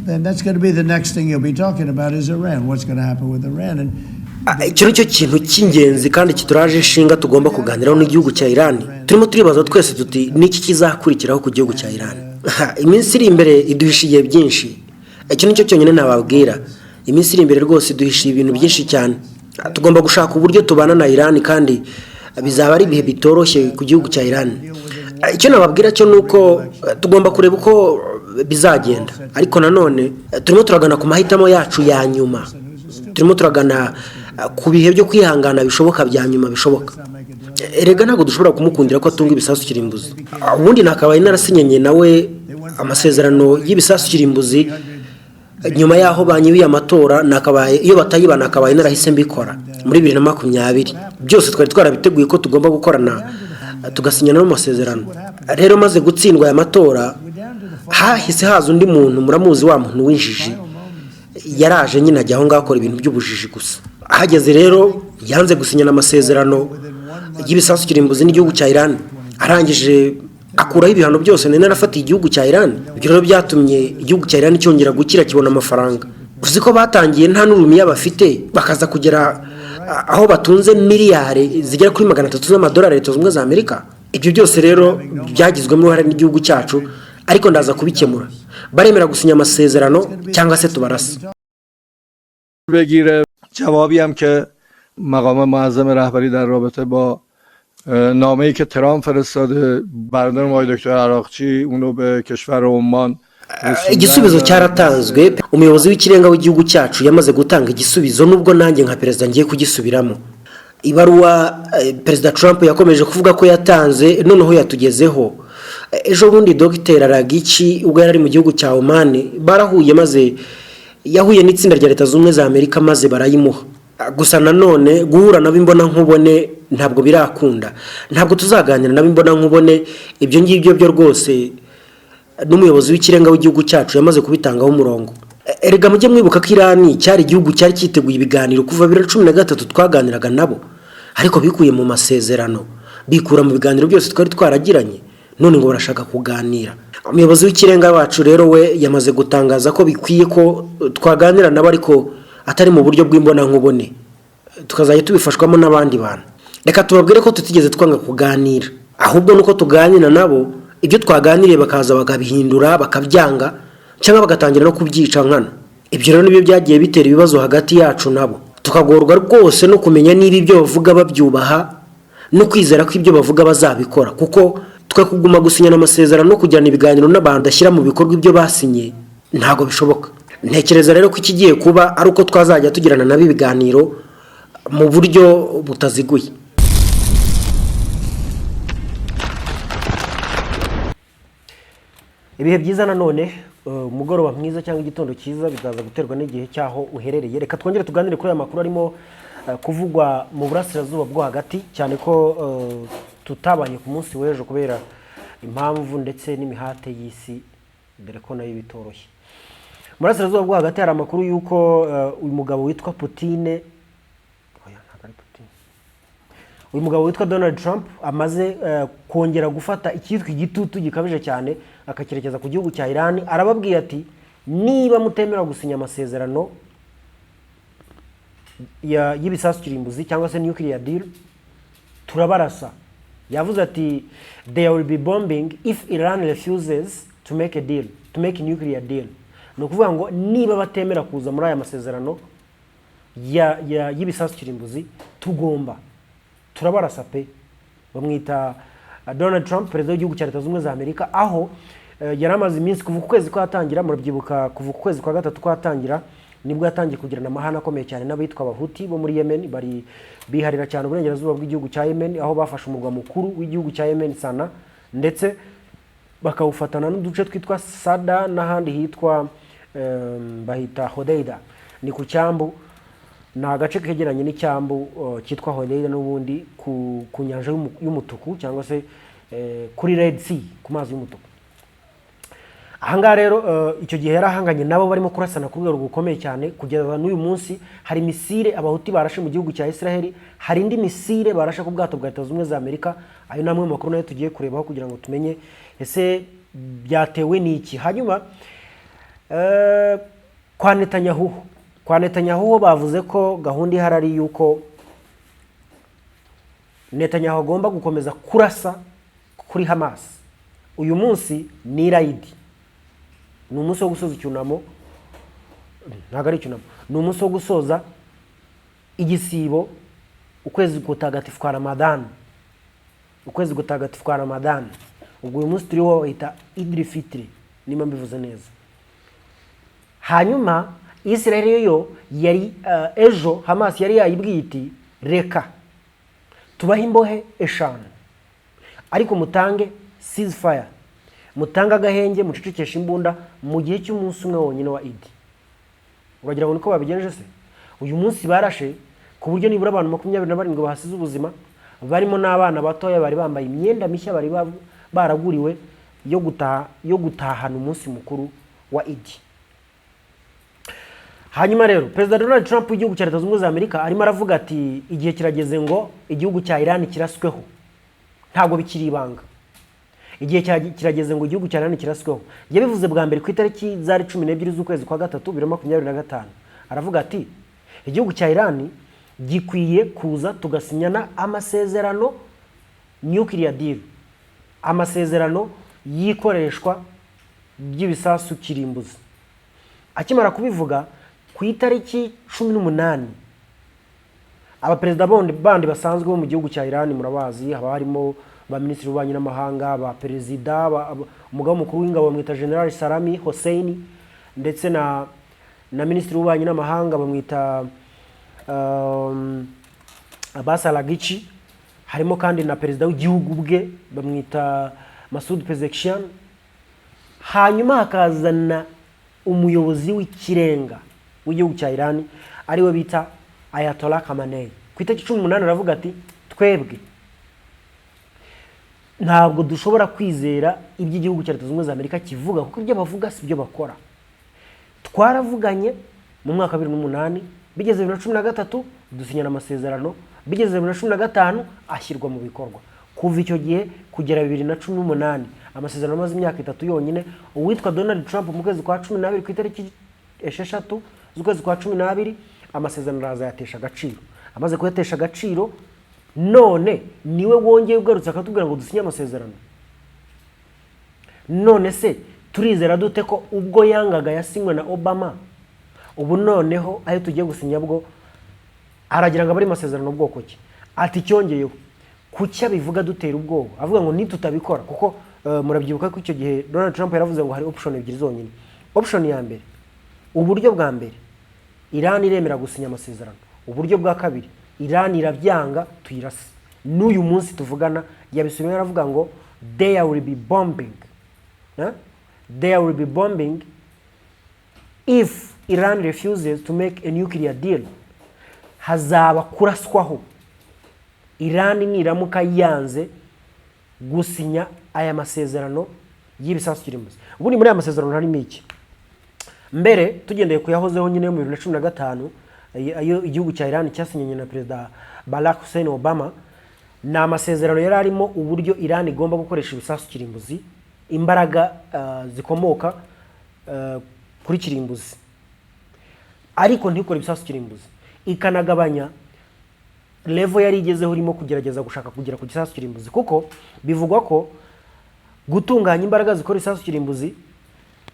And that's going to be the next thing you'll be talking about is Iran. What's going to happen with Iran? And icyo nicyo kintu cy'ingenzi kandi kituraje inshinga tugomba kuganiraho n'igihugu cya Iran. Turimo turibaza twese tuti niki kizakurikiraho ku gihugu cya Iran. Iminsi iri imbere iduhishiye byinshi. Icyo nicyo cyonyine nababwira. Iminsi iri imbere rwose iduhishiye ibintu byinshi cyane. Tugomba gushaka uburyo tubana na Iran kandi bizaba ari ibihe bitoroshye ku gihugu cya Iran. Icyo nababwira cyo nuko tugomba kureba uko bizagenda, ariko nanone turimo turagana ku mahitamo yacu ya nyuma. Turimo turagana ku bihe byo kwihangana bishoboka bya nyuma bishoboka. Erega ntabwo dushobora kumukundira ko atunga ibisasu kirimbuzi. Ubundi nakabaye narasinyenye nawe amasezerano y'ibisasu kirimbuzi nyuma yaho banyibiye amatora, nakabaye iyo batayiba nakabaye narahise mbikora muri 2020. Byose twari twarabiteguye ko tugomba gukorana tugasinyana no masezerano. Rero maze gutsindwa aya matora hahise haza undi muntu muramuzi wa muntu winjiji yaraje nyine ajya aho ngakora ibintu by'ubujiji gusa. Hageze rero yanze gusinyana amasezerano y'ibisasu kirimbuzi n'igihugu cya Iran, arangije akuraho ibihano byose nene narafatiye igihugu cya Iran. Ibyo rero byatumye igihugu cya Iran cyongera gukira kibona amafaranga. Uzi ko batangiye nta n'urumiya bafite bakaza kugera aho batunze miliyari zigera kuri 300 z'amadolari Leta Zunze Amerika. Ibyo byose rero byagizwemo uruhare n'igihugu cyacu, ariko ndaza kubikemura. Baremera gusinya amasezerano cyangwa se tubarasa. بگیره جوابی هم که مقام معظم رهبری در رابطه با نامه‌ای که ترامپ فرستاده برادرم آقای دکتر عراقچی اونو به کشور عمان igisubizo cyaratanzwe. Umuyobozi w'ikirenga w'igihugu cyacu yamaze gutanga igisubizo, nubwo nanjye nka perezida ngiye kugisubiramo. Ibaruwa Perezida Trump yakomeje kuvuga ko yatanze noneho yatugezeho. Ejo bundi Dr. Aragici ubwo yari mu gihugu cya Oman barahuye, maze yahuye n'itsinda rya Leta Zunze Amerika maze barayimuha. Gusa nanone guhura nabo imbona nkubone ntabwo birakunda, ntabwo tuzaganira nabo imbona nkubone. Ibyo ngibyo byo rwose n'umuyobozi w'ikirenga w'igihugu cyacu yamaze kubitangaho umurongo. Erega mujye mwibuka ko Iran cyari igihugu cyari cyiteguye ibiganiro kuva 2013 twaganiraga nabo, ariko bikuye mu masezerano, bikura mu biganiro byose twari twaragiranye, none ngo barashaka kuganira. Umuyobozi w'ikirenga wacu rero we yamaze gutangaza ko bikwiye ko twaganira nabo, ariko atari mu buryo bw'imbona nkubone, tukazaye tubifashwamo n'abandi bantu. Reka tubabwire ko tutigeze twanga kuganira, ahubwo nuko tuganira nabo ibyo twaganiriye bakaza bakabihindura bakabyanga cyangwa bagatangira no kubyica nkana. Ibyo rero nibyo byagiye bitera ibibazo hagati yacu nabo, tukagorwa rwose no kumenya niba ibyo bavuga babyubaha no kwizera ko ibyo bavuga bazabikora, kuko twe kuguma gusinyana amasezerano no kujyana ibiganiro n'abantu ashyira mu bikorwa ibyo basinye ntago bishoboka. Ntekereza rero ko ikigiye kuba ari uko twazajya tugirana nabo ibiganiro mu buryo butaziguye. Ibihe byiza nanone, umugoroba mwiza cyangwa igitondo cyiza bizaza guterwa n'igihe cyaho uherereye. Reka twongere tuganire kuri aya makuru arimo kuvugwa mu burasirazuba bwo hagati, cyane ko tutabanye ku munsi w'ejo kubera impamvu ndetse n'imihate y'isi, dore ko nayo bitoroshye. Mu burasirazuba bwo hagati hari amakuru y'uko uyu mugabo witwa Putin, uyu mugabo witwa Donald Trump amaze kongera gufata icyitwa igitutu gikabije cyane akakirekeza ku gihugu cya Iran. Arababwiye ati niba mutemera gusinya amasezerano y'ibisasu kirimbuzi cyangwa se nuclear deal turabarasa. Yavuze ati there will be bombing if Iran refuses to make a deal, to make a nuclear deal. No kuvuga ngo niba batemera kuza muri aya masezerano y'ibisasu kirimbuzi tugomba turabarasa pe. Bamwita Donald Trump, perezida w'igihugu cya Leta Zunze Amerika, aho yaramaze iminsi kuva ku kwezi kwatangira, murabyibuka kuva ku kwezi kwa gatatu kwatangira nibwo yatangiye kugirana amahana akomeye cyane n'abitwa abahuti bo muri Yemen. Bari biharira cyane uburengerazuba bw'igihugu cya Yemen, aho bafashe umurwa mukuru w'igihugu cya Yemen Sana, ndetse bakawufatana n'uduce twitwa Sada n'ahandi hitwa bahita Hodeida. Ni ku cyambu, na agace kegeranye n'icyambu cyitwa Hodeida n'ubundi ku nyanja y'umutuku cyangwa se kuri Red Sea, ku mazi y'umutuku. Ahangaha rero icyo gihe yarahanganye nabo barimo kurasana ku rwego rukomeye cyane. Kugeza n'uyu munsi hari misile abahuti barashe mu gihugu cya Israel, hari indi misile barashe ku bwato bwa Leta Zunze Amerika. Ayo namwe makuru nayo tugiye kurebaho kugira ngo tumenye ese byatewe n'iki. Hanyuma kwa Netanyahu bavuze ko gahunda ihari ari yuko Netanyahu agomba gukomeza kurasa kuri Hamas. Uyu munsi ni Raidi, ni umunsi wo gusoza icyunamo, ntabwo ari icyunamo, ni umunsi wo gusoza igisibo, ukwezi gutagatifu kwa Ramadan, ukwezi gutagatifu kwa Ramadan. Ubwo uyu munsi turiho bahita Idil Fitri, nimba mbivuze neza. Hanyuma Israel yo yari ejo Hamas yari yayibwiye iti reka tubahe imbohe eshanu ariko mutange ceasefire, mutanga agahenge, mucecekesha imbunda mu gihe cy'umunsi umwe wonyine wa Idi. Uragira ngo niko babigenje se? Uyu munsi barashe ku buryo nibura abantu 27 bahasize ubuzima, barimo n'abana batoya bari bambaye imyenda mishya bari baraguriwe yo gutahana umunsi mukuru wa Idi. Hanyuma rero President Donald Trump w'igihugu cya Leta Zunze Ubumwe za Amerika arimo aravuga ati igihe kirageze ngo igihugu cya Iran kirasweho, ntabwo bikiri ibanga. Igihe kirageze ngo igihugu cya Iran kirasweho. Yabivuze bwa mbere ku itariki zari 12 z'ukwezi kwa gatatu 2025. Aravuga ati igihugu cya Iran gikwiye kuza tugasinyana amasezerano nuclear deal, amasezerano yikoreshwa by'ibisasu kirimbuzi. Akimara kubivuga ku itariki 18 abaperezida bandi basanzwe bo mu gihugu cya Iran murabazi, haba harimo ba minisitiri w'ububanyi n'amahanga, ba perezida, umugaba mukuru w'ingabo bamwita General Salami Hosseini, ndetse na minisitiri w'ububanyi n'amahanga bamwita Abbas Araghchi, harimo kandi na perezida w'igihugu bwe bamwita Masoud Pezeshkian. Hanyuma hakazana umuyobozi w'ikirenga w'igihugu cya Iran ariwe bita Ayatollah Khamenei. Ku itariki 18 aravuga ati twebwe ntabwo dushobora kwizera iby'igihugu cya Leta Zunze Ubumwe za Amerika kivuga, kuko ibyo bavuga si byo bakora. Twaravuganye mu mwaka 2008, bigeze 2013 dusinyana amasezerano, bigeze 2015 ashyirwa mu bikorwa. Kuva icyo gihe kugera 2018 amasezerano amaze imyaka 3 yonyine. Uwitwa Donald Trump mu kwezi kwa 12 ku itariki 6 z'ukwezi kwa 12 amasezerano azayatesha agaciro. Amaze kuyatesha agaciro, none niwe wongeye ugarutse akatubwira ngo dusinye amasezerano. None se turizera dute ko ubwo yangaga yasinywe na Obama, ubu noneho ayo tugiye gusinya bwo aragira ngo bari amasezerano bwoko ki? Ati cyongeyeho kucya bivuga dutera ubwoba, avuga ngo nitutabikora, kuko murabyibuka ko icyo gihe Donald Trump yaravuze ngo hari option ebyiri zonyine. Option ya mbere, uburyo bwa mbere Iran iremera gusinya amasezerano, uburyo bwa kabiri Iran irabyanga tuyirase. N'uyu munsi tuvugana yabisubiyemo aravuga ngo there will be bombing, there will be bombing if Iran refuses to make a nuclear deal. Hazaba kuraswaho Iran niramuka yanze gusinya aya masezerano y'ibisasu kirimbuzi. Ubundi muri aya masezerano harimo iki? Mbere tugendeye kuyahozeho nyine mu 2015 ayo igihugu cya Iran cyasinyanye na Perezida Barack Hussein Obama, na amasezerano yari arimo uburyo Iran igomba gukoresha ibisasu kirimbuzi, imbaraga zikomoka kuri kirimbuzi, ariko ntikore ibisasu kirimbuzi, ikanagabanya level yari igezeho urimo kugerageza gushaka kugera ku gisasu kirimbuzi, kuko bivugwa ko gutunganya imbaraga zikora ibisasu kirimbuzi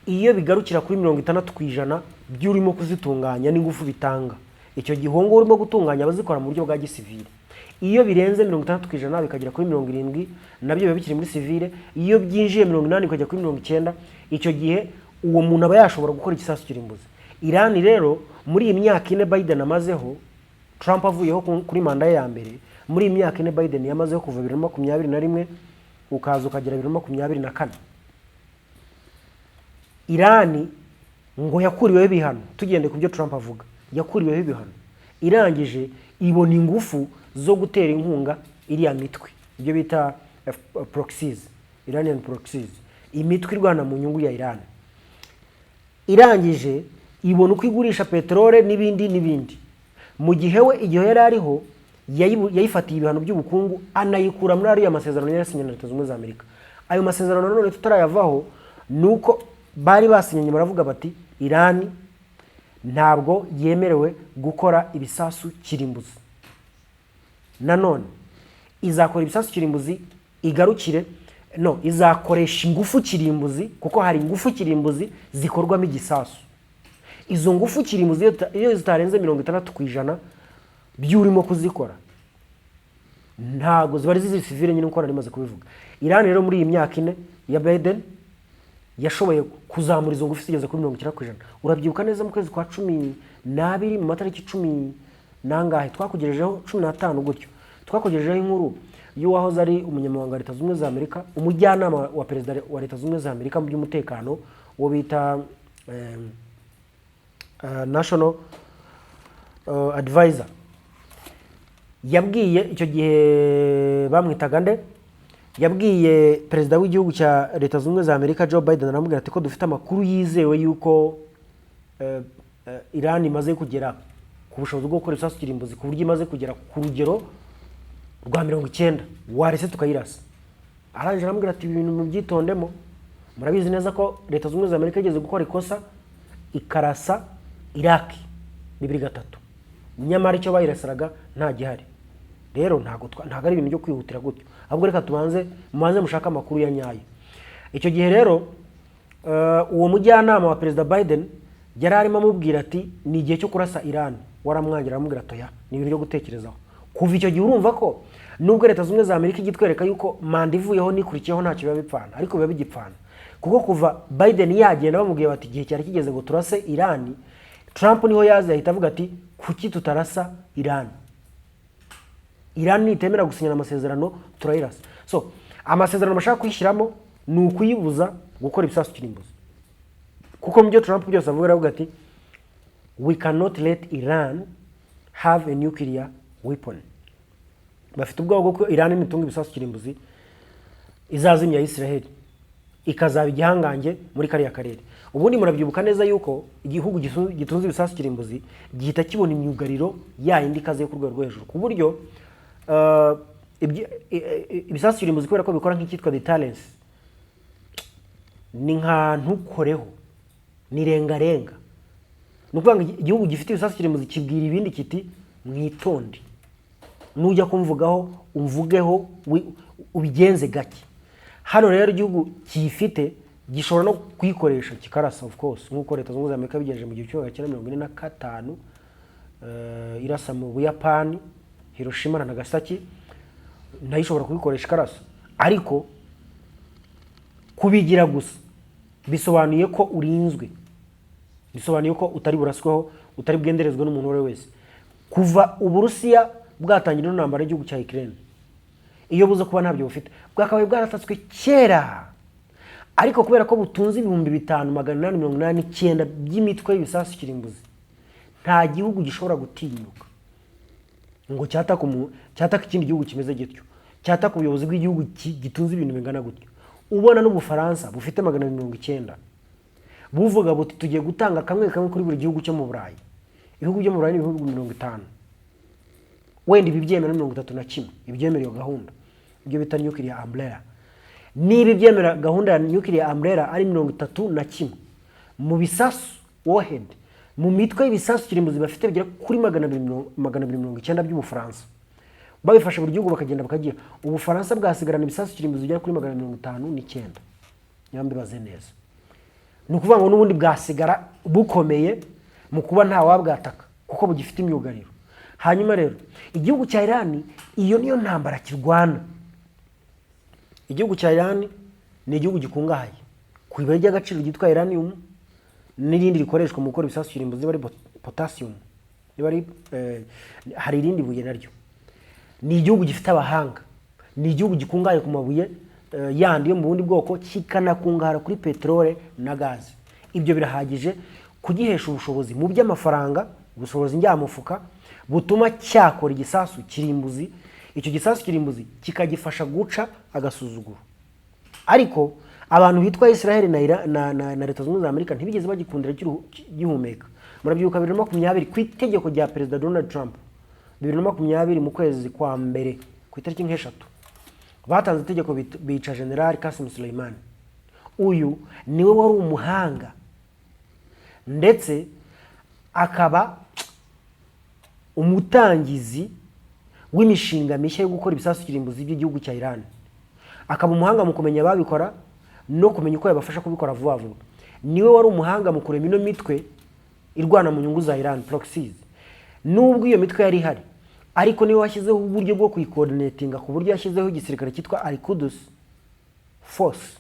iyo bigarukira kuri 60% by'urimo kuzitunganya n'ingufu bitanga, icyo gihongo urimo gutunganya abazikora mu buryo bwa gisivile. Iyo birenze 60% bikagera kuri 70 nabyo biba bikiri muri civile. Iyo byinjiye 80 bikajya kuri 90, icyo gihe uwo muntu aba yashobora gukora igisasu kirimbuzi. Iran rero muri iyi myaka ine Biden amazeho, Trump avuyeho kuri manda ya mbere, muri iyi myaka ine Biden yamazeho kuva 2021 ukaza ukagera 2024, Iran ngo yakuriweho ibihano. Tugende ku byo Trump avuga, yakuriweho ibihano, irangije ibona ingufu zo gutera inkunga iriya mitwe, ibyo bita proxies, Iranian proxies, imitwe irwana mu nyungu ya Iran. Irangije ibona uko igurisha petrole n'ibindi. Mu gihe we igihe yari ariho yayifatiye ibihano by'ubukungu, anayikura muri ariya masezerano yasinyanye na Leta Zunze Ubumwe za Amerika. Ayo masezerano none tutarayavaho nuko bari basinyanye baravuga bati Iran ntabwo yemerewe gukora ibisasu kirimbuzi. Nanone izakora ibisasu kirimbuzi igarukire izakoresha ingufu kirimbuzi kuko hari ingufu kirimbuzi zikorwamo igisasu. Izo ngufu kirimbuzi iyo zitarenze 60% by'urimo kuzikora ntago zibari zizi civile nyine uko narimaze kubivuga. Iran rero muri iyi myaka 4 ya Biden yashoboye kuzamura izo ngufu zigeze kuri 90%. Urabyibuka neza mu kwezi kwa 12 mu matariki 10 nangahe twakugejejeho 15 gutyo twakugejejeho inkuru y'uwahoze ari umunyamabanga wa Leta Zunze za Amerika, umujyanama wa perezida wa Leta Zunze za Amerika mu by'umutekano wo bita national advisor. Yabwiye icyo gihe bamwitaga nde, yabwiye perezida w'igihugu cya Leta Zunze za Amerika Joe Biden, aramubwira ati ko dufite amakuru yizewe yuko Iran imaze kugera ku bushobozi bwo gukora ibisasu kirimbuzi ku buryo imaze kugera ku rugero rwa 90 warese tukayirasa. Arangije aramubwira ati ibintu mubyitondemo, murabizi neza ko Leta Zunze za Amerika igeze gukora ikosa ikarasa Iraq 2003 nyamara icyo bayirasaraga nta gihari. Rero ntago ari ibintu byo kwihutira gutyo, ahubwo reka mubanze mushaka amakuru ya nyayo. Icyo gihe rero uwo mujyanama wa perezida Biden yari arimo amubwira ati ni igihe cyo kurasa Iran. Waramwangira aramubwira atoya ni ibintu byo gutekerezaho. Kuva icyo gihe urumva ko nubwo Leta Zunze za Amerika igitwereka yuko manda ivuyeho nikurikiyeho ntacyo biba bipfana, ariko biba bigipfana kuko kuva Biden yagenda bamubwiye bati igihe cyari kigeze ngo turase Iran, Trump niho yaje ahita avuga ati kuki tutarasa Iran? Iran nitemera gusinyana amasezerano turayirasa. So amasezerano bashaka kwishyiramo ni ukuyibuza gukora ibisasu kirimbuzi, kuko mu byo Trump byose avuga ati we cannot let Iran have a nuclear weapon. Bafite ubwoba ko Iran imitunga ibisasu kirimbuzi izazimya Israel ikazaba igihangange muri kariya karere. Ubundi murabyibuka neza yuko igihugu gitunze ibisasu kirimbuzi gihita kibona imyugariro yayindi ikaze ku rwego rwo hejuru, ku buryo ibisasu kirimbuzi kubera ko bikora nk'ikitwa deterrence, ni nka ntukoreho, ni rengarenga. Nukuvuga igihugu gifite ibisasu kirimbuzi kibwira ibindi kiti mwitonde, nujya kumvugaho umvugeho ubigenze gake. Hano rero igihugu kifite gishobora no kwikoresha kikarasa, of course, nkuko Leta Zunze za Amerika bigejeje mu gihe cyo 1945 irasa mu Buyapani Hiroshima na Nagasaki, nayo ishobora kubikoresha ikarasa. Ariko kubigira gusa bisobanuye ko urinzwe, bisobanuye ko utari burasweho, utari bwenderezwe n'umuntu wese wese. Kuva Uburusiya bwatangira n'intambara y'igihugu cya Ukraine, iyo buze kuba ntabyo bufite bwakabaye bwaratatswe kera, ariko kubera ko butunze 5889 by'imitwe y'ibisasu kirimbuzi, nta gihugu gishobora gutinyuka ngo cyataka ikindi gihugu kimeze gityo, cyataka ubuyobozi bw'igihugu gitunze ibintu bingana gutyo. Ubona n'Ubufaransa bufite 190 buvuga buti tugiye gutanga kamwe kuri buri gihugu cyo mu Burayi. Ibihugu byo mu Burayi ni ibihugu 50, wenda ibibyemera 31 ibyemera iyo gahunda, ibyo bita nuclear umbrella. Niba ibyemera gahunda ya nuclear umbrella ari 31 mu bisasu warhead, mu mitwe y'ibisasu kirimbuzi bafite bigera kuri 290 by'Ubufaransa, babifasha buri gihugu bakagenda bakagira. Ubufaransa bwasigarana ibisasu kirimbuzi bigera kuri 159. Nyambe baze neza, ni ukuvuga ngo n'ubundi bwasigara bukomeye mu kuba nta wabwataka kuko bugifite imyugariro. Hanyuma rero igihugu cya Iran, iyo niyo ntambara kirwana. Igihugu cya Iran ni igihugu gikungahaye ku ibuye ry'agaciro ryitwa uranium n'irindi rikoreshwa mu gukora ibisasu kirimbuzi bari potassium, bari hari irindi buye naryo. Ni igihugu gifite abahanga, ni igihugu gikungahaye ku mabuye yandi yo mu bundi bwoko, kikanakungahara kuri peterole na gaze. Ibyo birahagije kugihesha ubushobozi mu by'amafaranga, ubushobozi njyamufuka butuma cyakora igisasu kirimbuzi. Icyo gisasu kirimbuzi kikagifasha guca agasuzuguro. Ariko abantu bitwa Israel na Leta Zunze za Amerika ntibigeze bagikundira gihumeka. Murabyuka 2020 ku itegeko rya Perezida Donald Trump, 2020 mu kwezi kwa mbere ku itariki nk'eshatu batanze itegeko bica General Qasim Soleimani. uyu niwe wari umuhanga ndetse akaba umutangizi w'imishinga mishya yo gukora ibisasu kirimbuzi by'igihugu cya Iran. Akaba umuhanga mu kumenya babikora no kumenya uko yabafasha kubikora vuba vuba. Niwe wari umuhanga mu kurema ino mitwe irwana mu nyungu za Iran, proxies. Nubwo iyo mitwe yari ihari, ariko niwe washyizeho uburyo bwo kuyicoordinatinga ku buryo yashyizeho igisirikare cyitwa Al-Quds Force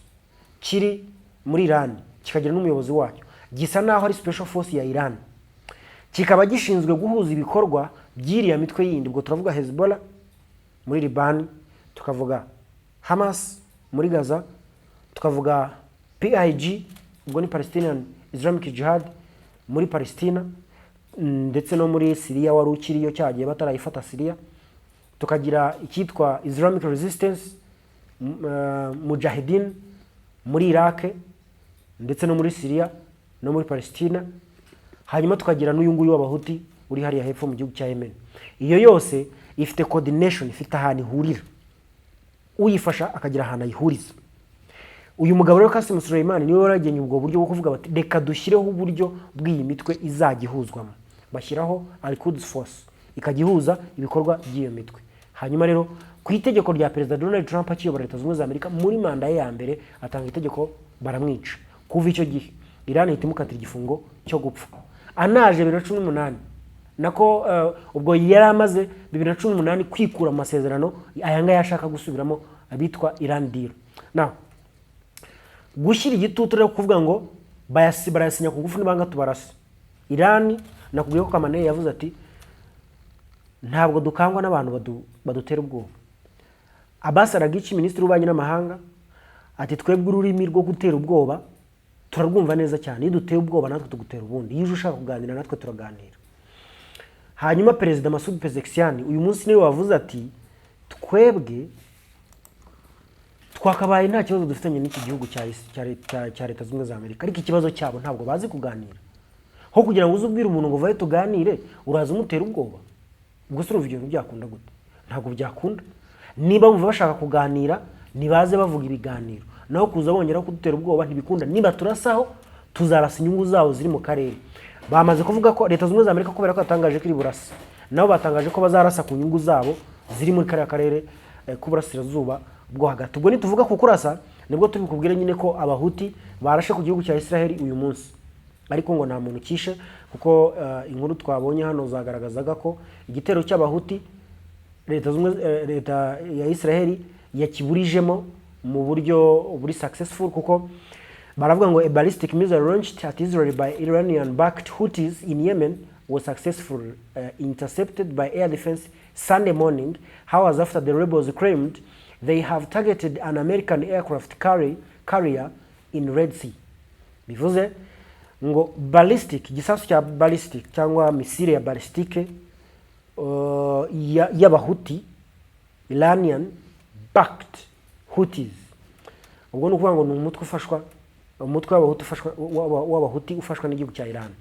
kiri muri Iran, kikagira n'umuyobozi wacyo, gisa naho ari special force ya Iran, kikaba gishinzwe guhuza ibikorwa by'iriya mitwe yindi. Ubwo turavuga Hezbollah muri Liban, tukavuga Hamas muri Gaza, tukavuga PIG ubwo ni Palestinian Islamic Jihad muri Palestina, ndetse no muri Syria wari ukiriyo cyagiye batarayifata Syria, tukagira icyitwa Islamic Resistance Mujahideen muri Iraq ndetse no muri Syria no muri Palestina. Hanyuma tukagira n'uyu nguyu w'abahuti uri hariya hepfo mu gihugu cya Yemen. Iyo yose ifite coordination, ifite ahantu ihurira, uyifasha akagira ahantu ayihuriza. Uyu mugabo rero Qasim Soleimani niwe waragenye ubwo buryo bwo kuvuga bati reka dushyireho uburyo bw'iyi mitwe izagihuzwamo. Bashyiraho Al-Quds Force ikagihuza ibikorwa by'iyo mitwe. Hanyuma rero ku itegeko rya Perezida Donald Trump akiyobora Leta Zunze Ubumwe za Amerika muri manda ye ya mbere, atanga itegeko baramwica. Kuva icyo gihe Iran ihita imukatira igifungo cyo gupfa. Anaje 2018 nako ubwo yari amaze 2018 kwikura amasezerano ayanga yashaka gusubiramo abitwa Iran deal. Now gushyira igitutu rero kuvuga ngo barasinya ku ngufu n'ibanga tubarasa. Iran nakubwiye ko Kamane yavuze ati ntabwo dukangwa n'abantu badutera ubwoba. Abbas Araghchi, Minisitiri w'Ububanyi n'Amahanga, ati twebwe ururimi rwo gutera ubwoba turarwumva neza cyane, iyo duteye ubwoba natwe tugutera ubundi, iyo ushaka kuganira natwe turaganira. Hanyuma Perezida Masoud Pezeshkian uyu munsi niwe wavuze ati twebwe twakabaye nta kibazo dufitanye n'iki gihugu cya Leta Zunze Ubumwe za Amerika, ariko ikibazo cyabo ntabwo bazi kuganira. Ho kugira ngo uzubwire umuntu ngo vaye tuganire uraza umutera ubwoba. Ubwo se uruvugiro byakunda gute? Ntabwo byakunda. Niba bumva bashaka kuganira nibaze bavuga ibiganiro, naho kuza bongera kudutera ubwoba ntibikunda. Niba turasaho tuzarasa inyungu zawo ziri mu karere. Bamaze kuvuga ko Leta Zunze Ubumwe za Amerika kubera ko yatangaje ko iri burasa, nabo batangaje ko bazarasa ku nyungu zabo ziri muri karere k'uburasirazuba bwo hagati. Ubwo nituvuga ku kurasa nibwo turi kubwira nyine ko abahuti barashe ku gihugu cya Israel uyu munsi, ariko ngo nta muntu kishe, kuko inkuru twabonye hano zagaragazaga ko igitero cy'abahuti leta ya Israel yakiburijemo mu buryo buri successful, kuko baravuga ngo a ballistic missile launched at Israel by Iranian-backed Houthis in Yemen was successfully intercepted by air defense Sunday morning, hours after the rebels claimed they have targeted an American aircraft carrier in Red Sea. Bivuze ngo ballistic, gisasu cya ballistic cyangwa misile ya ballistique y'abahuti, Iranian-backed Houthis. Ubwo ni ukuvuga ngo ni umutwe w'abahuti ufashwa n'igihugu cya Iran.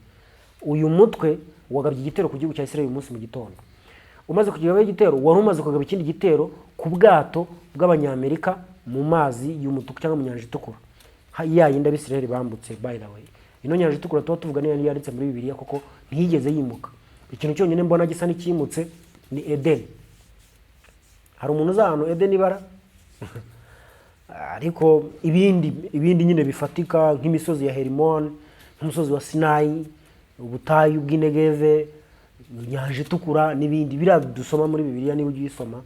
Uyu mutwe wagabye igitero ku gihugu cya Israel uyu munsi mu gitondo. Umaze kugaba igitero, wari umaze kugaba ikindi gitero ku bwato bw'abanyamerika mu mazi y'umutuku cyangwa mu nyanja itukura, ya yindi Abisirayeli bambutse. By the way, ino nyanja itukura tuvuga niyo yanditse muri Bibiliya kuko ntiyigeze yimuka. Ikintu cyonyine mbona gisa n'ikimutse ni Eden. Hari umuntu uza hano Eden ibara ariko ibindi nyine bifatika nk'imisozi ya Hermon, nk'umusozi wa Sinai, ubutayu bw'Inegeve, nyanja itukura n'ibindi biradusoma muri Bibiliya. Niba ugiyisoma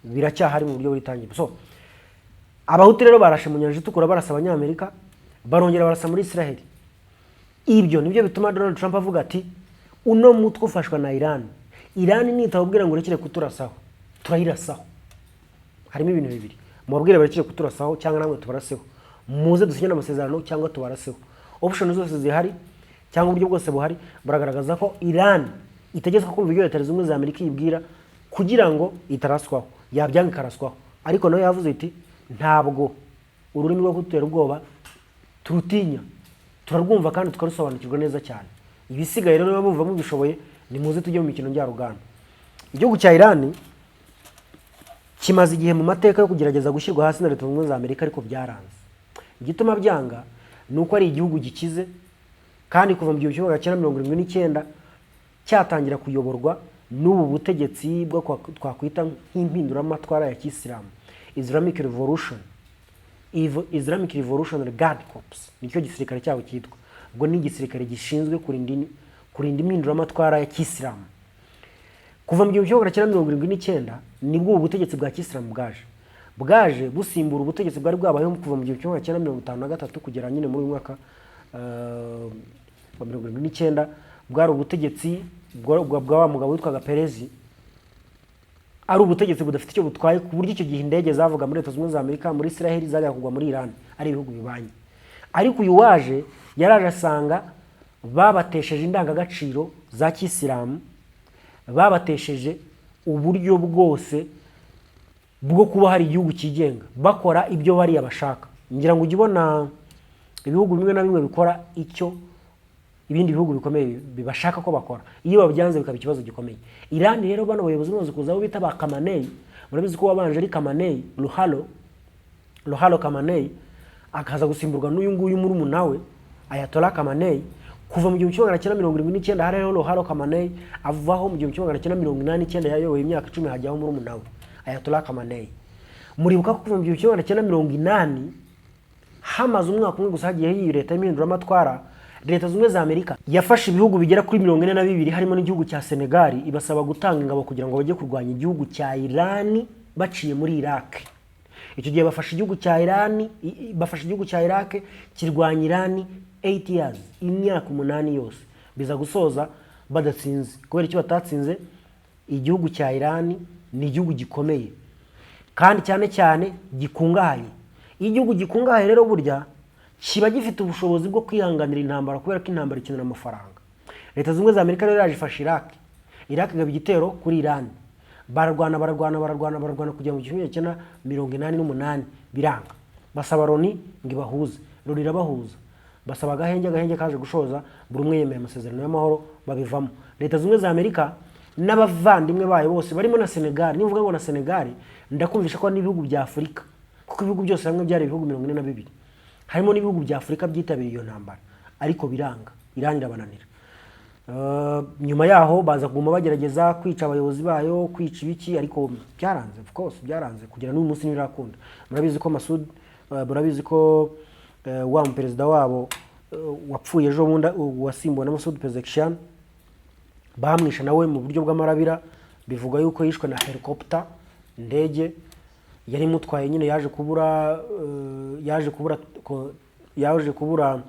biracyahari mu buryo buritangiye. So abahuti rero barashe mu nyanja itukura barasa abanyamerika, barongera barasa muri Israel. Ibyo nibyo bituma Donald Trump avuga ati uno mutwe ufashwa na Iran nitawubwira ngo urekere kuturasaho turayirasaho. Harimo ibintu bibiri: mubabwire barekere kuturasaho cyangwa namwe tubaraseho, muze dusinyane amasezerano cyangwa tubaraseho. Option zose zihari cyangwa uburyo bwose buhari baragaragaza ko Iran itegetswe kumva ibyo Leta Zunze Ubumwe za Amerika yibwira kugira ngo itaraswaho, yabyanga ikaraswaho. Ariko nawe yavuze iti ntabwo ururimi rwo gutera ubwoba turutinya, turarwumva kandi tukarusobanukirwa neza cyane. Ibisigaye rero niba bumva mubishoboye nimuze tujye mu mikino njyarugamba. Igihugu cya Iran kimaze igihe mu mateka yo kugerageza gushyirwa hasi na Leta Zunze Ubumwe za Amerika, ariko byaranze. igituma byanga nuko ari igihugu gikize kandi kuva mu 1979 cyatangira kuyoborwa n'ubu butegetsi bwo twakwita nk'impinduramatwara ya Kisilamu, Islamic Revolutionary Guard Corps, nicyo gisirikare cyabo cyitwa. Ubwo ni igisirikare gishinzwe kurinda impinduramatwara ya Kisilamu. Kuva mu 1979 nibwo ubu butegetsi bwa Kisilamu bwaje busimbura ubutegetsi bwari bwabayeho kuva mu 1953 kugera nyine muri mwaka wa 1979, bwari ubutegetsi bwa mugabo witwaga Perezi. Ari ubutegetsi budafite icyo butwaye ku buryo icyo gihe indege zavuga muri Leta Zunze Ubumwe za Amerika, muri Israel, zajya kugwa muri Iran, ari ibihugu bibanye. Ariko uyu waje yaraje asanga babatesheje indangagaciro za Kisilamu, babatesheje uburyo bwose bwo kuba hari igihugu kigenga, bakora ibyo bari bashaka. Ngira ngo ujibona ibihugu bimwe na bimwe bikora icyo ibindi bihugu bikomeye bibashaka ko bakora, iyo babyanze bikaba ikibazo gikomeye. Iran rero bano bayobozi bamaze kuzaho bita ba Khamenei, murabizi ko wabanje ari Khamenei, Ruhalo Khamenei, akaza gusimburwa n'uyu nguyu murumuna we Ayatollah Khamenei. Kuva mu 1979 hariho Ruhalo Khamenei, avaho mu 1989 yayoboye imyaka 10 hajyaho murumuna we Ayatollah Khamenei. Muribuka ko kuva mu 1980 hamaze umwaka umwe gusa hagiye iyi leta y'impinduramatwara, Leta Zunze Ubumwe za Amerika yafashe ibihugu bigera kuri 42 harimo n'igihugu cya Senegal, ibasaba gutanga ingabo kugira ngo bajye kurwanya igihugu cya Iran baciye muri Iraq. Icyo gihe bafashe igihugu cya Iraq kirwanya Iran 8 years, imyaka 8 yose, biza gusoza badatsinze. Kubera icyo batatsinze, igihugu cya Iran ni igihugu gikomeye kandi cyane gikungahaye. Igihugu gikungahaye rero burya kiba gifite ubushobozi bwo kwihanganira intambara, kubera ko intambara ikenera amafaranga. Leta Zunze Ubumwe za Amerika rero yaje ifasha Iraq igaba igitero kuri Iran, bararwana kujya mu 1988 biranga. Basaba Loni ngo ibahuze, Loni irabahuza, basaba agahenge kaje gushoza, buri umwe yemeye amasezerano y'amahoro babivamo. Leta Zunze Ubumwe za Amerika n'abavandimwe bayo bose barimo na Senegal, nivuga ngo na Senegal ndakumvisha ko n'ibihugu bya Afurika, kuko ibihugu byose hamwe byari ibihugu 42, harimo n'ibihugu bya Afurika byitabiriye iyo ntambara, ariko biranga, Iran irabananira. Nyuma yaho baza kuguma bagerageza kwica abayobozi bayo, kwica ibiki, ariko byaranze, of course byaranze, kugira n'uyu munsi ntibirakunda. Murabizi ko wa perezida wabo wapfuye ejo bundi wasimbuwe na Masoud Pezeshkian, bamwisha nawe mu buryo bw'amarabira, bivuga yuko yishwe na helicopter, indege yari mutwaye nyine yaje kubura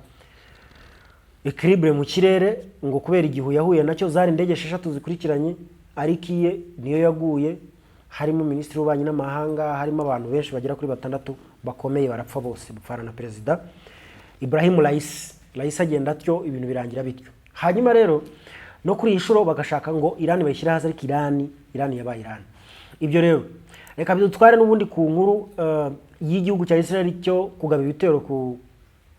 equilibre mu kirere, ngo kubera igihu yahuye nacyo. Zari indege 6 zikurikiranye, ariko iye niyo yaguye, harimo minisitiri w'ububanyi n'amahanga, harimo abantu benshi bagera kuri 6 bakomeye, barapfa bose, bapfana na perezida Ibrahim Raisi agenda atyo, ibintu birangira bityo. Hanyuma rero no kuri inshuro bagashaka ngo Iran bayishyira hasi, ariko Iran yabaye Iran. Ibyo rero reka bidutware n'ubundi ku nkuru y'igihugu cya Israel cyo kugaba ibitero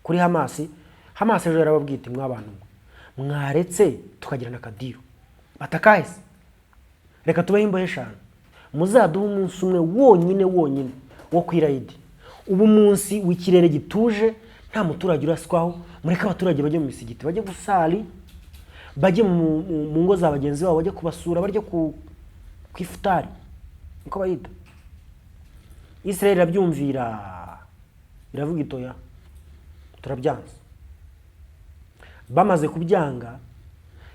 kuri Hamas ejo yarababwite mw'abantu mwaretse tukagira na kadiyo batakahise, reka tubahe imbohe 5, muzaduha umunsi umwe wonyine wo kwirayidi, ubu munsi w'ikirere gituje, nta muturage uraswaho, mureka abaturage bajye mu misigiti, bajye gusali, bajye mu ngo za bagenzi babo, bajye kubasura, barye ku ifutari, niko bayita. Israel irabyumvira, iravuga itoya, turabyanze. Bamaze kubyanga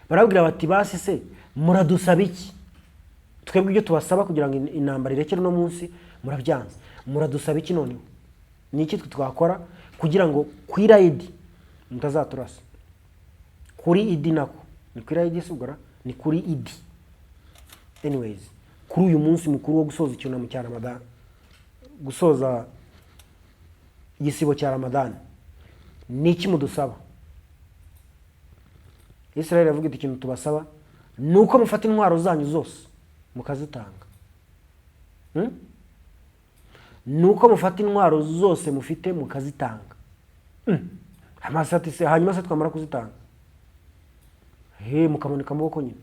barabwira bati basi se muradusaba iki? Twebwe ibyo tubasaba kugira ngo intambara irekere no munsi murabyanze, muradusaba iki noneho? Ni iki twakora kugira ngo kwirayidi mutazaturasa? Kuri idi nako ni kwirayidi sugara, ni kuri idi. Anyways, kuri uyu munsi mukuru wo gusoza icyunamo cya Ramadan, gusoza igisibo cya Ramadan, ni iki mudusaba? Israel yavuga ikintu tubasaba nuko mufata intwaro zanyu zose mukazitanga. Nuko mufata intwaro zose mufite mukazitanga. Hamas ati se hanyuma se twamara kuzitanga, mukamonika amaboko nyine.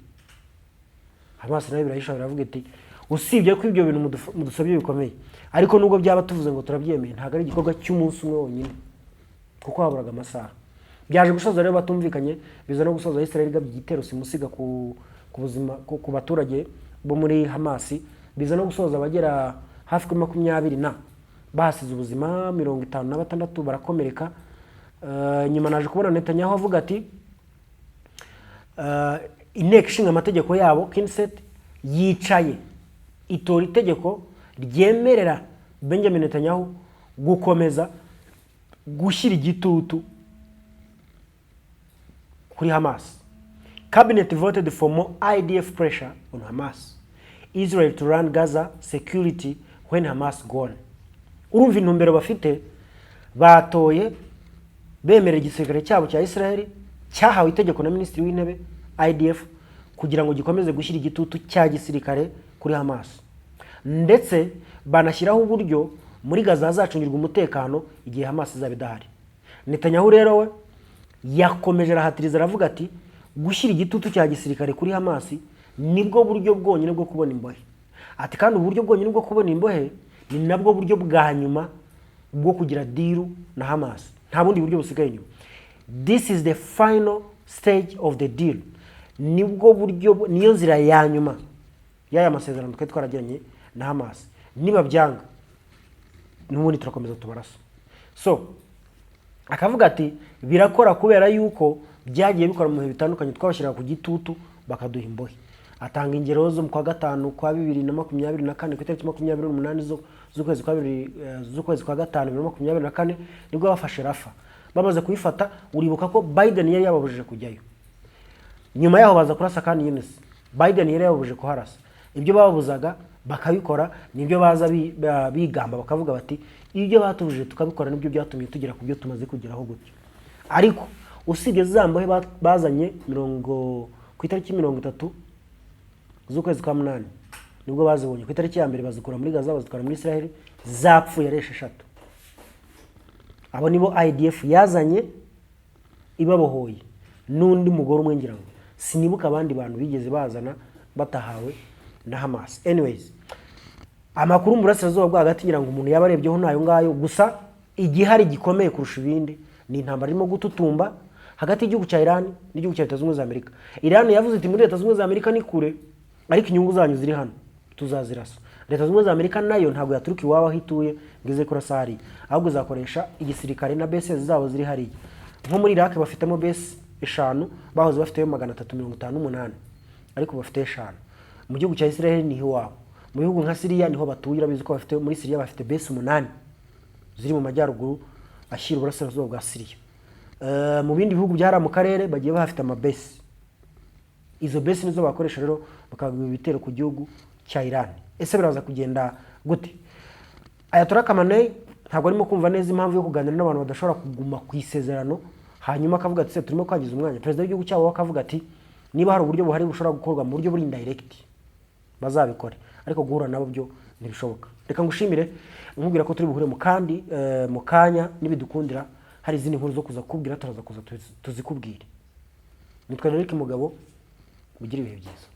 Hamas nayo birayishobora, iravuga iti usibye ko ibyo bintu mudusabye bikomeye, ariko nubwo byaba tuvuze ngo turabyemeye, ntago ari igikorwa cy'umunsi umwe wonyine, kuko haburaga amasaha. Byaje gusoza rero batumvikanye, biza no gusoza Israel igabye igitero simusiga ku buzima ku baturage bo muri Hamas, biza no gusoza bagera hafi kuri 20 na basize ubuzima 56 barakomereka. Nyuma naje kubona Netanyahu avuga ati inteko ishinga amategeko yabo Knesset yicaye itora itegeko ryemerera Benjamin Netanyahu gukomeza gushyira igitutu kuri Hamas. Cabinet voted for more IDF pressure on Hamas. Israel to run Gaza security when Hamas gone. Urumva intumbero bafite, batoye bemera igisirikare cyabo cya Israel cyahawe itegeko na Minisitiri w'Intebe IDF kugira ngo gikomeze gushyira igitutu cya gisirikare kuri Hamas, ndetse banashyiraho uburyo muri Gaza hazacungirwa umutekano igihe Hamas izaba idahari. Netanyahu rero we yakomeje arahatiriza aravuga ati gushyira igitutu cya gisirikare kuri Hamas nibwo buryo bwonyine bwo kubona imbohe. Ati kandi uburyo bwonyine bwo kubona imbohe ni nabwo buryo bwa nyuma bwo kugira deal na Hamas, nta bundi buryo busigaye nyuma. This is the final stage of the deal. Nibwo buryo, niyo nzira ya nyuma y'aya masezerano twe twaragiranye na Hamas. Niba byanga n'ubundi turakomeza tubarasa. So akavuga ati birakora kubera yuko byagiye bikora mu bihe bitandukanye, twabashyira ku gitutu bakaduha imbohe. Atanga ingero zo mu kwa gatanu kwa 2024 ku itariki 28 z'ukwezi kwa gatanu 2024 nibwo bafashe Rafa. Bamaze kuyifata, uribuka ko Biden yari yababujije kujyayo. Nyuma yaho baza kurasa kandi Yunus, Biden yari yababujije kuharasa. Ibyo bababuzaga bakabikora, nibyo baza bigamba bakavuga bati ibyo batubujije tukabikora nibyo byatumye tugera ku byo tumaze kugeraho gutyo. Ariko usibye zambohe bazanye ku itariki 30 z'ukwezi kwa 8 nibwo bazibonye. Ku itariki ya mbere bazikura muri Gaza bazikora muri Israel, zapfuye ari 6. Abo nibo IDF yazanye ibabohoye n'undi mugore umwe ngira ngo sinibuka abandi bantu bigeze bazana batahawe na Hamas. Anyways, amakuru mu burasirazuba bwa hagati ngira ngo umuntu yabarebyeho nayo ngayo, gusa igihari gikomeye kurusha ibindi ni intambara irimo gututumba hagati y'igihugu cya Iran n'igihugu cya Leta Zunze Ubumwe za Amerika. Iran yavuze iti muri Leta Zunze Ubumwe za Amerika ni kure, ariko inyungu zanyu ziri hano, tuzazirasa. Leta Zunze Ubumwe za Amerika nayo ntabwo yaturuka iwawe aho ituye ngeze kurasa hariya, ahubwo zakoresha igisirikare na bases zabo ziri hariya. Nko muri Iraq bafitemo base 5, bahoze bafiteyo 358, ariko bafite 5. Mu gihugu cya Israel niho iwabo. Mu bihugu nka Syria niho batuye, urabizi ko bafite muri Syria bafite base 8 ziri mu majyaruguru ashyira uburasirazuba bwa Syria. Mu bindi bihugu byara mu karere bagiye bafite amabase. Izo base nizo bakoresha rero bakagaba ibitero ku gihugu cya Iran. Ese biraza kugenda gute? Ayatollah Khamenei ntabwo arimo kumva neza impamvu yo kuganira n'abantu badashobora kuguma ku isezerano, hanyuma akavuga ati turimo kwangiza umwanya. Perezida w'igihugu cyabo akavuga ati niba hari uburyo buhari bushobora gukorwa mu buryo buri indirect bazabikore, ariko guhura nabo byo ntibishoboka. Reka ngushimire nkubwira ko turi buhure mu kanya nibidukundira hari izindi nkuru zo kuza kubwira turaza kuza tuzikubwire. Nitwa Eric Mugabo, mugire ibihe byiza.